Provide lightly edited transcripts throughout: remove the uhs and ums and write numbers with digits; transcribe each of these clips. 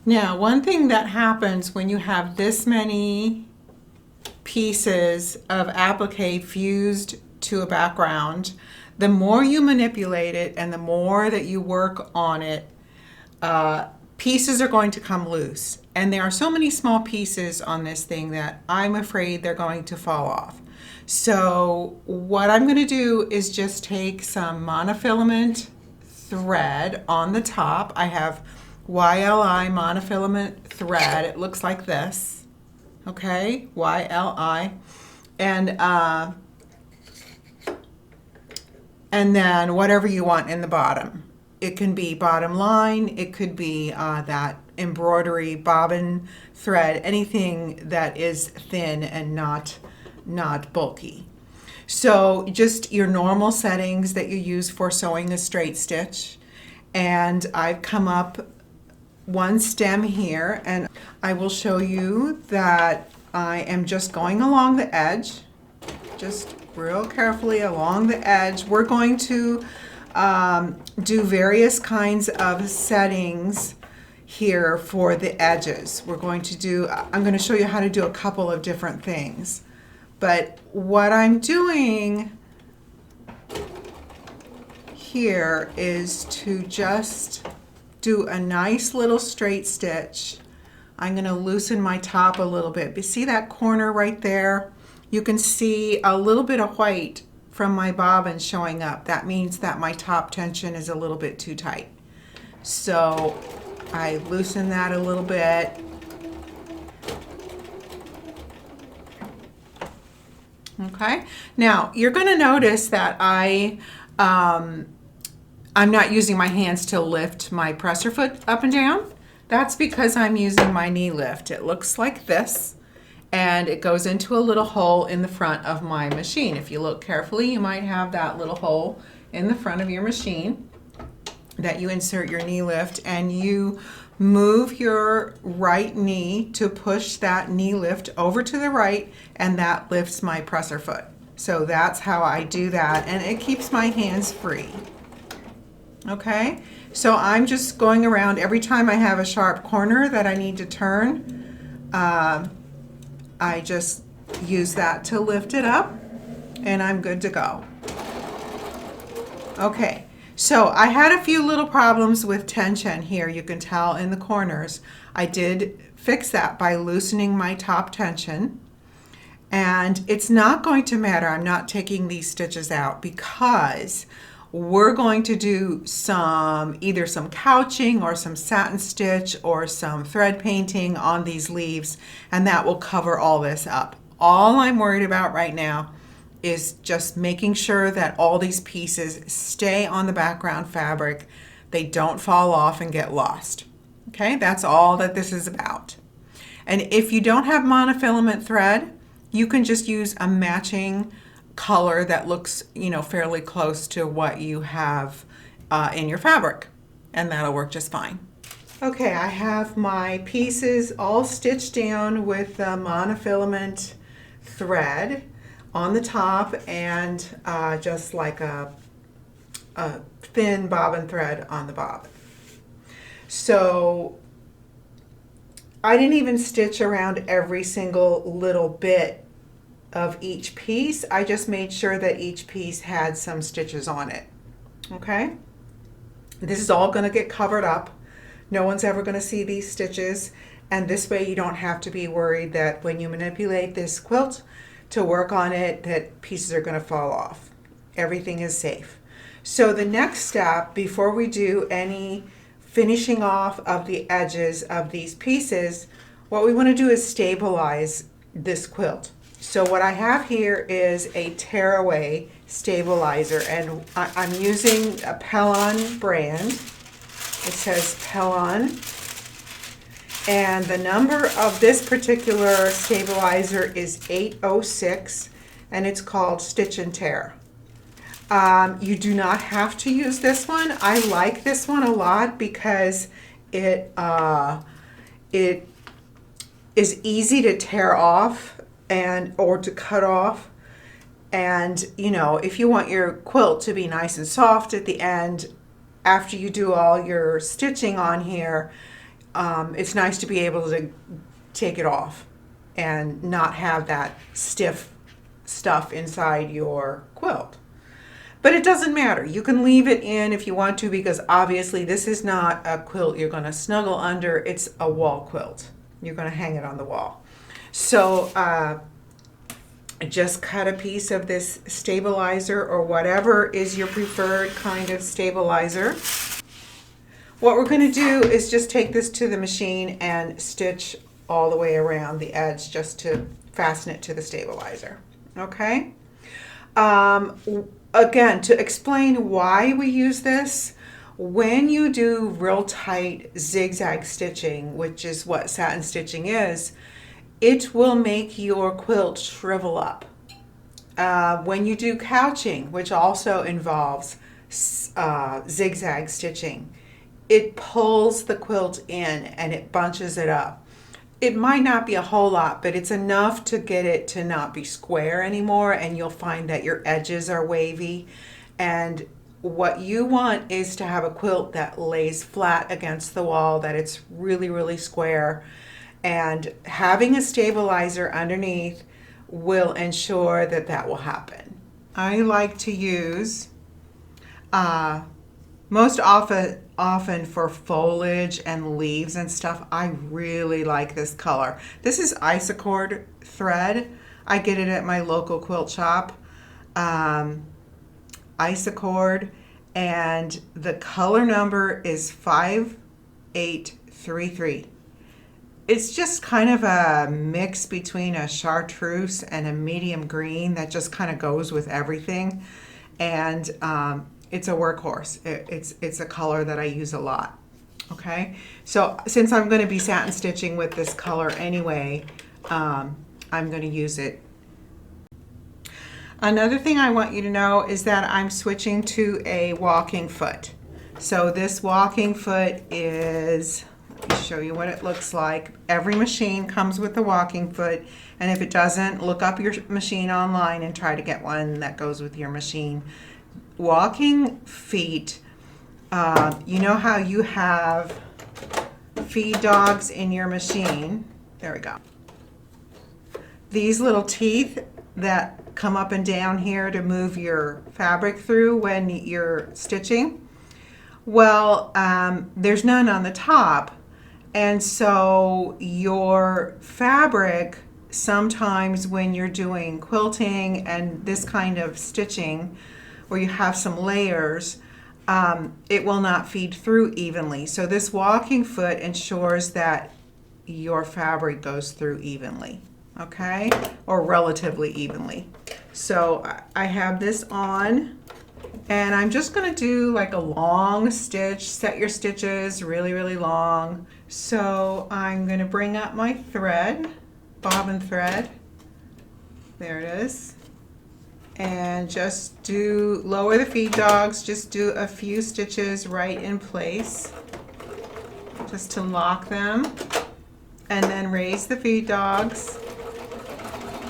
Now, one thing that happens when you have this many pieces of applique fused to a background, the more you manipulate it and the more that you work on it, pieces are going to come loose. And there are so many small pieces on this thing that I'm afraid they're going to fall off. So what I'm going to do is just take some monofilament thread on the top. I have YLI monofilament thread. It looks like this. Okay, YLI. And then whatever you want in the bottom. It can be bottom line, it could be that embroidery bobbin thread, anything that is thin and not bulky. So just your normal settings that you use for sewing a straight stitch. And I've come up one stem here, and I will show you that I am just going along the edge, just real carefully along the edge. We're going to do various kinds of settings here for the edges. I'm going to show you how to do a couple of different things. But what I'm doing here is to just do a nice little straight stitch. I'm going to loosen my top a little bit. But see that corner right there? You can see a little bit of white from my bobbin showing up. That means that my top tension is a little bit too tight. So I loosen that a little bit. Okay, now you're going to notice that I'm not using my hands to lift my presser foot up and down. That's because I'm using my knee lift. It looks like this, and it goes into a little hole in the front of my machine. If you look carefully, you might have that little hole in the front of your machine that you insert your knee lift, and you move your right knee to push that knee lift over to the right, and that lifts my presser foot. So that's how I do that, and it keeps my hands free. Okay, so I'm just going around every time I have a sharp corner that I need to turn. I just use that to lift it up, and I'm good to go. Okay, so I had a few little problems with tension here. You can tell in the corners. I did fix that by loosening my top tension, and it's not going to matter. I'm not taking these stitches out because we're going to do either some couching or some satin stitch or some thread painting on these leaves, and that will cover all this up. All I'm worried about right now is just making sure that all these pieces stay on the background fabric. They don't fall off and get lost. Okay, that's all that this is about. And if you don't have monofilament thread, you can just use a matching color that looks, fairly close to what you have in your fabric, and that'll work just fine. Okay, I have my pieces all stitched down with the monofilament thread on the top, and just like a thin bobbin thread on the bobbin. So I didn't even stitch around every single little bit of each piece. I just made sure that each piece had some stitches on it. Okay, this is all going to get covered up. No one's ever going to see these stitches, and this way you don't have to be worried that when you manipulate this quilt to work on it that pieces are going to fall off. Everything is safe. So the next step before we do any finishing off of the edges of these pieces, what we want to do is stabilize this quilt. So what I have here is a tearaway stabilizer, and I'm using a Pellon brand. It says Pellon, and the number of this particular stabilizer is 806, and it's called Stitch and Tear. You do not have to use this one. I like this one a lot because it is easy to tear off or to cut off, and if you want your quilt to be nice and soft at the end after you do all your stitching on here, it's nice to be able to take it off and not have that stiff stuff inside your quilt. But it doesn't matter. You can leave it in if you want to, because obviously this is not a quilt you're going to snuggle under. It's a wall quilt. You're going to hang it on the wall. So just cut a piece of this stabilizer or whatever is your preferred kind of stabilizer. What we're going to do is just take this to the machine and stitch all the way around the edge just to fasten it to the stabilizer. Okay? Again, to explain why we use this, when you do real tight zigzag stitching, which is what satin stitching is, it will make your quilt shrivel up. When you do couching, which also involves zigzag stitching, it pulls the quilt in and it bunches it up. It might not be a whole lot, but it's enough to get it to not be square anymore, and you'll find that your edges are wavy. And what you want is to have a quilt that lays flat against the wall, that it's really, really square. And having a stabilizer underneath will ensure that that will happen. I like to use most often for foliage and leaves and stuff. I really like this color. This is Isacord thread. I get it at my local quilt shop. Isacord, and the color number is 5833. It's just kind of a mix between a chartreuse and a medium green that just kind of goes with everything. And it's a workhorse. It's a color that I use a lot. Okay, so since I'm going to be satin stitching with this color anyway, I'm going to use it. Another thing I want you to know is that I'm switching to a walking foot. So this walking foot is, let me show you what it looks like. Every machine comes with a walking foot, and if it doesn't, look up your machine online and try to get one that goes with your machine. Walking feet, you know how you have feed dogs in your machine? There we go. These little teeth that come up and down here to move your fabric through when you're stitching. Well, there's none on the top, and so your fabric, sometimes when you're doing quilting and this kind of stitching where you have some layers, it will not feed through evenly. So this walking foot ensures that your fabric goes through evenly, okay, or relatively evenly. So I have this on, and I'm just going to do like a long stitch. Set your stitches really, really long. So I'm going to bring up my thread, bobbin thread. There it is. And just lower the feed dogs, just do a few stitches right in place, just to lock them, and then raise the feed dogs.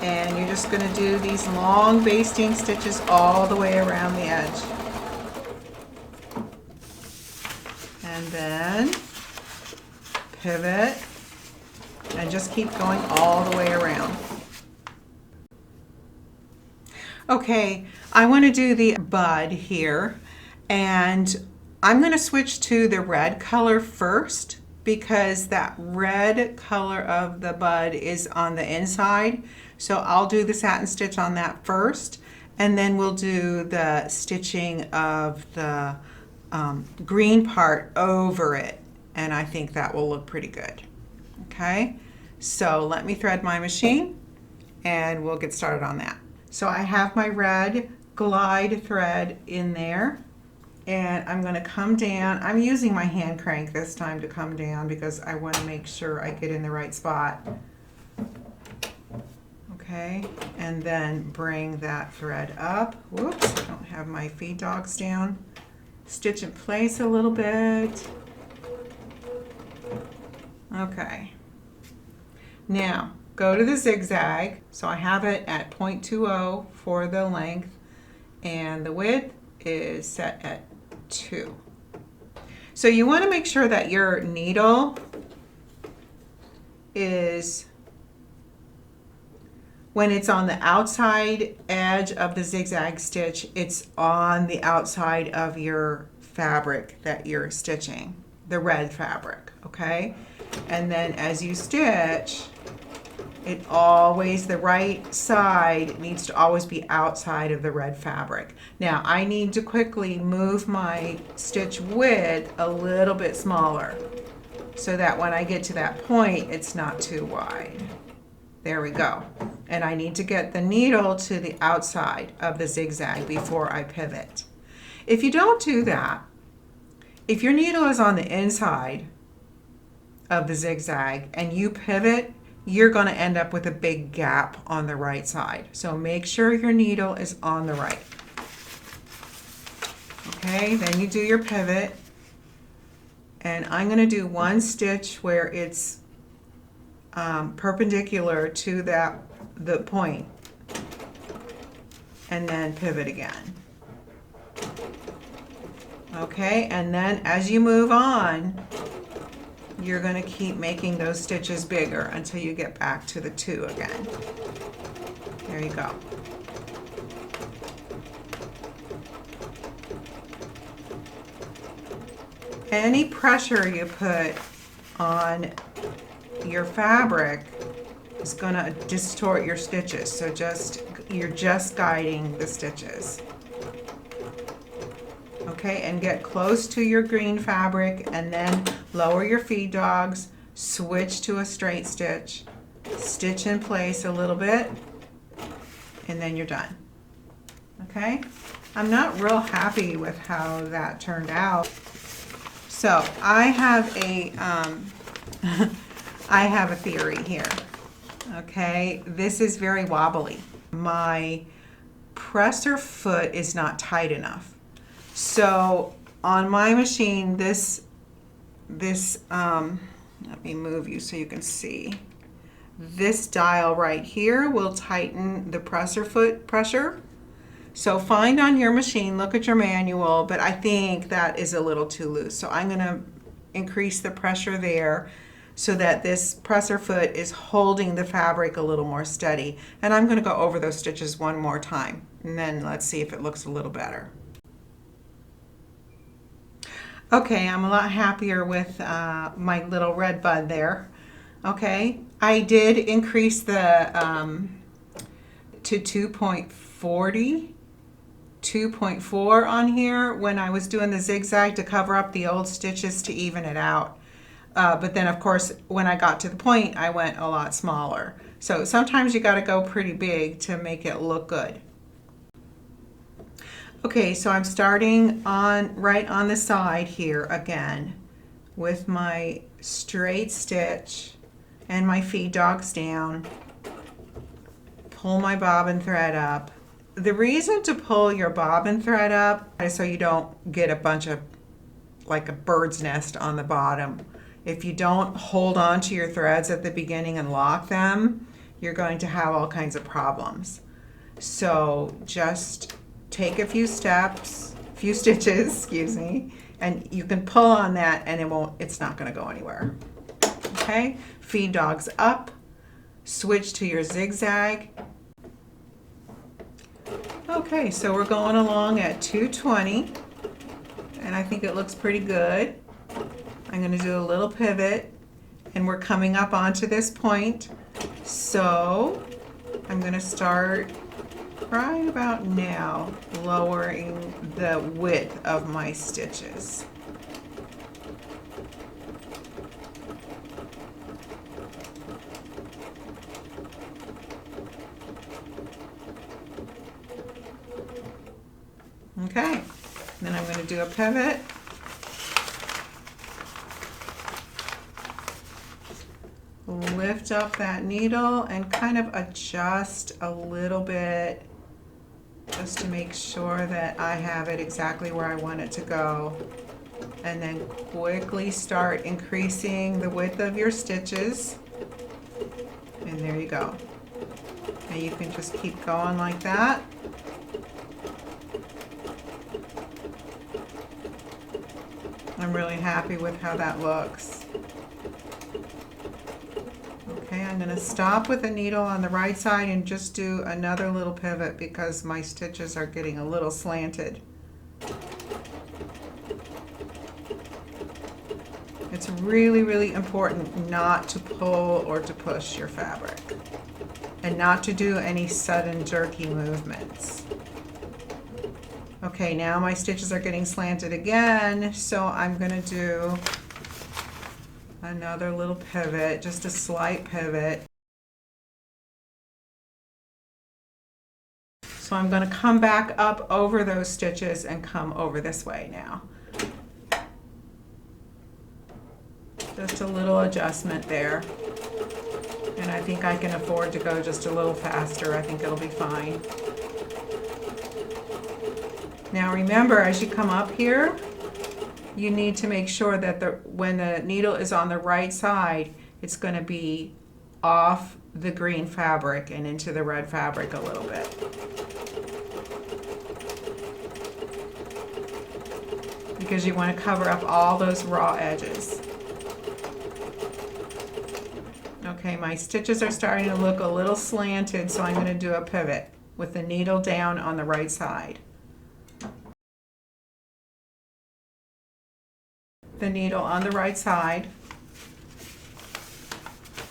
And you're just going to do these long basting stitches all the way around the edge. And then pivot and just keep going all the way around. Okay, I want to do the bud here, and I'm going to switch to the red color first because that red color of the bud is on the inside. So I'll do the satin stitch on that first, and then we'll do the stitching of the green part over it, and I think that will look pretty good. Okay, so let me thread my machine and we'll get started on that. So I have my red glide thread in there, and I'm going to come down. I'm using my hand crank this time to come down because I want to make sure I get in the right spot. Okay, and then bring that thread up. Whoops, I don't have my feed dogs down. Stitch in place a little bit. Okay, now go to the zigzag. So I have it at 0.20 for the length, and the width is set at 2. So you want to make sure that your needle is when it's on the outside edge of the zigzag stitch, it's on the outside of your fabric that you're stitching, the red fabric, okay? And then as you stitch, it always, the right side needs to always be outside of the red fabric. Now I need to quickly move my stitch width a little bit smaller so that when I get to that point, it's not too wide. There we go. And I need to get the needle to the outside of the zigzag before I pivot. If you don't do that, if your needle is on the inside of the zigzag and you pivot, you're going to end up with a big gap on the right side. So make sure your needle is on the right. Okay, then you do your pivot. And I'm going to do one stitch where it's perpendicular to the point, and then pivot again. Okay, and then as you move on, you're going to keep making those stitches bigger until you get back to the 2 again. There you go. Any pressure you put on your fabric is going to distort your stitches, so you're just guiding the stitches. Okay, and get close to your green fabric and then lower your feed dogs, switch to a straight stitch, stitch in place a little bit, and then you're done. Okay, I'm not real happy with how that turned out. So I have a I have a theory here. Okay, this is very wobbly. My presser foot is not tight enough. So on my machine, let me move you so you can see. This dial right here will tighten the presser foot pressure. So find on your machine, look at your manual, but I think that is a little too loose. So I'm going to increase the pressure there so that this presser foot is holding the fabric a little more steady. And I'm going to go over those stitches one more time, and then let's see if it looks a little better. Okay, I'm a lot happier with my little red bud there. Okay, I did increase the to 2.40. 2.4 on here when I was doing the zigzag to cover up the old stitches to even it out. But then of course when I got to the point I went a lot smaller. So sometimes you got to go pretty big to make it look good. Okay, so I'm starting right on the side here again with my straight stitch and my feed dogs down. Pull my bobbin thread up. The reason to pull your bobbin thread up is so you don't get a bunch of, like a bird's nest on the bottom. If you don't hold on to your threads at the beginning and lock them, you're going to have all kinds of problems. So just take a few stitches, excuse me, and you can pull on that and it's not going to go anywhere. Okay, feed dogs up, switch to your zigzag. Okay, so we're going along at 220, and I think it looks pretty good. I'm going to do a little pivot, and we're coming up onto this point. So I'm going to start right about now lowering the width of my stitches. Okay, then I'm going to do a pivot. Lift up that needle and kind of adjust a little bit just to make sure that I have it exactly where I want it to go. And then quickly start increasing the width of your stitches. And there you go. And you can just keep going like that. I'm really happy with how that looks. Okay, I'm going to stop with the needle on the right side and just do another little pivot because my stitches are getting a little slanted. It's really, really important not to pull or to push your fabric and not to do any sudden jerky movements. Okay, now my stitches are getting slanted again, so I'm going to do another little pivot, just a slight pivot. So I'm going to come back up over those stitches and come over this way now. Just a little adjustment there. And I think I can afford to go just a little faster. I think it'll be fine. Now remember, as you come up here, you need to make sure that when the needle is on the right side, it's going to be off the green fabric and into the red fabric a little bit. Because you want to cover up all those raw edges. Okay, my stitches are starting to look a little slanted, so I'm going to do a pivot with the needle down on the right side. The needle on the right side,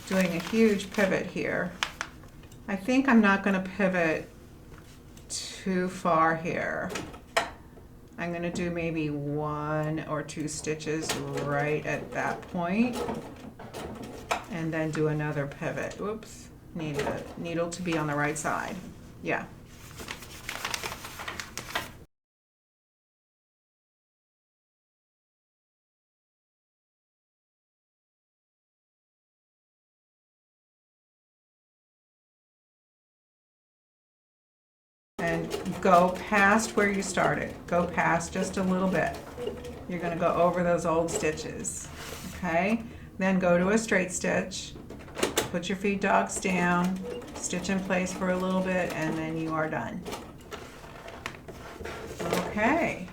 doing a huge pivot here. I think I'm not going to pivot too far here. I'm going to do maybe 1 or 2 stitches right at that point, and then do another pivot. Oops, need the needle to be on the right side. Yeah. And go past where you started. Go past just a little bit. You're going to go over those old stitches. Okay? Then go to a straight stitch. Put your feed dogs down. Stitch in place for a little bit, and then you are done. Okay.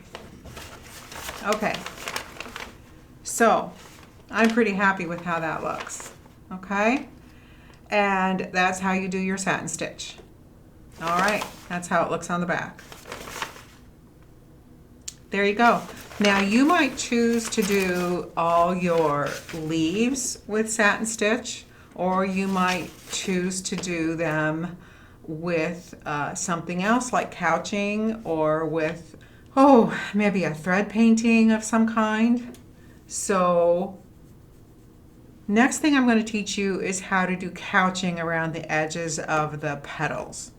Okay. So, I'm pretty happy with how that looks. Okay? And that's how you do your satin stitch. All right, that's how it looks on the back. There you go. Now you might choose to do all your leaves with satin stitch, or you might choose to do them with something else like couching, or with, maybe a thread painting of some kind. So next thing I'm going to teach you is how to do couching around the edges of the petals.